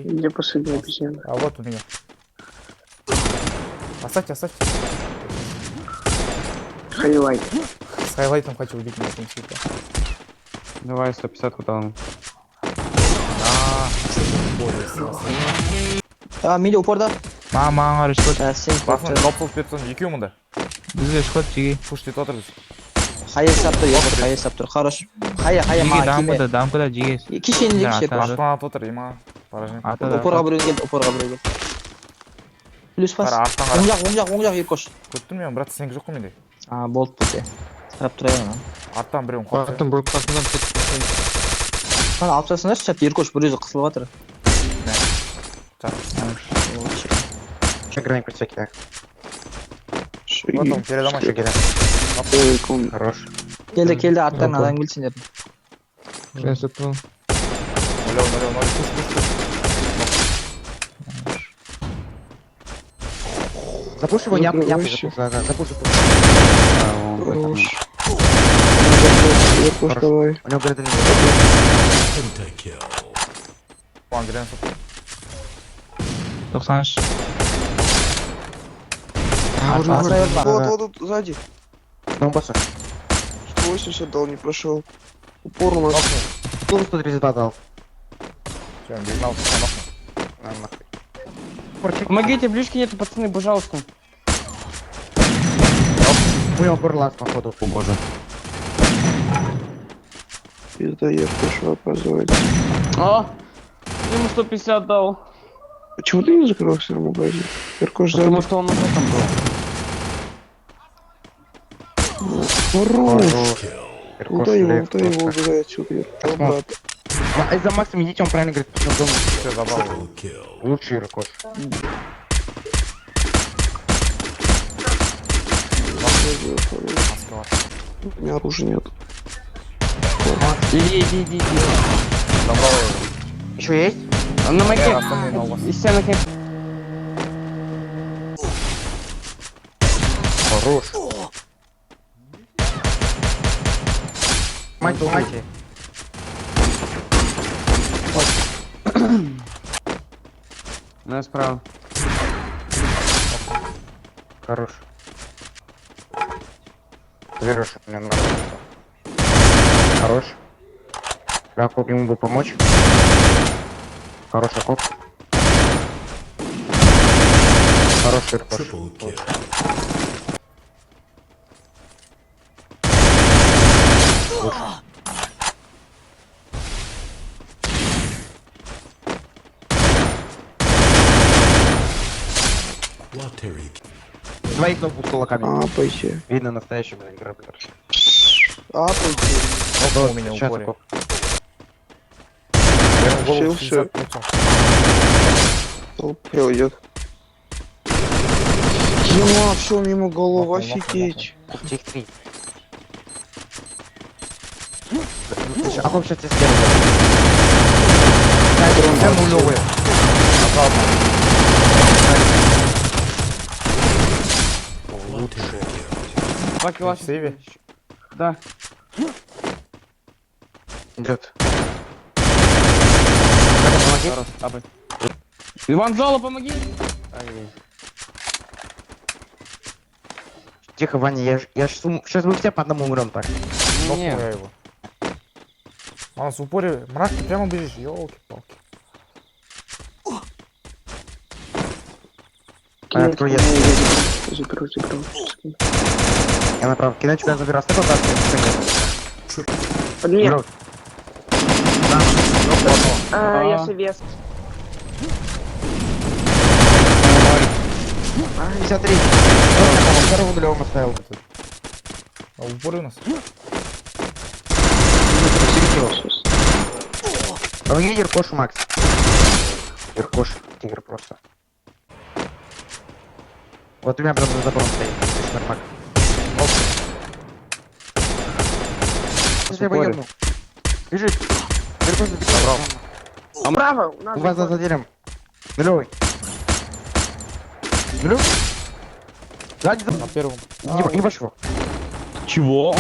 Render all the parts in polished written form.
Где последняя обезьяна? А вот у меня. Оставьте, оставьте. Хайлайт. С хайлайтом хочу убить на этом цвете. Давай 150 куда. Миля упорда. Маңа решкот. Сен Басын топ кетсін, екеу мұнда. Бізге решкот жеге. Пушти отырыз. Хая саптыр, хая саптыр. Хорош. Хая Жеге ма дамкада, киме. дамкада жеге. Кишенде кишет. Басын атып отыр, има. Атада. Упорға біреу келді, упорға біреу келді. Плюс пас. Қара, аттан қара. Оң жақ еркош. Көттім мен, брат, сенгі жоқ қой менде. Болды бұл. Қарап тұрайын. Аттан біреуін қоқты. бұрып қасынан кетіп. Ана алып тастаңдаршы, чат еркош бір өзі қысылып жатыр. Граник присеки. Вот он, передамай. Хорош. Келді, аттан адам келсеңдер. Нулев, Запуши его, я запушу. Еркош, давай. У него говорит, Ван, грен сот. 93. Вот, сзади. ну босса. 180 дал, не прошел. Упор у нас. 132 дал. Все, без науки, все нахуй. Помогите, ближки нету, пацаны, пожалуйста. У него бурлас, походу. О боже. Пизда Еркоша, оказывается. Ему 150 дал. Почему ты не закрылся в магазин? Еркош, Потому сзади. что он уже там был. Хорош. Удай его, убегай отсюда, Еркош, брат. За Максом идите, он правильно говорит. Все, забрал его. Лучший рекорд. Москва. У меня оружия нет. Иди. Забрал его. Еще есть? Он на маке. Остальные на у вас. И стенок нет. Хорош. Мать, помогите. У нас справа. Хорош. Веруш, мне нравится. Хорош. Окоп ему бы помочь. Хороший окоп. Хороший рекорд. Двоих ног с кулаками. Апайте. Видно настоящий, блин, граблер. Апайте. Оп, у меня Сейчас упоре. окоп. Я ему голову Всё. 60 лицом. Толпел идет. Ема, все мимо головы, Нахуй, офигеть. Их 3. Окоп сейчас тебе сделаю. Все нулевые. Два килла. Сейве. Да. Идет. Хорош, тапай. Иван Золо, помоги. Тихо, Ваня, сейчас мы все по одному умрем так. Нахуй Не. я его. А у нас в упоре. Мрак, ты прямо бежишь. Ёлки-палки. Открой я. Заберу. Я направо. Кидай тебя заберу. Оставь вот так. Подмен. Я А. себе. 53. Второго нулевым оставил. А в упоре у нас? Помоги Еркошу, Макс. Еркош, тигр просто. Вот у меня прям за забором стоит. Здесь нормально. Я его ебну. Бежит. Еркош забежал. Право, у нас. У вас за деревом. Нулевый. Нулевый. Сзади за... На первом. Не башь его. Чего?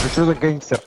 Ты что за гангстер?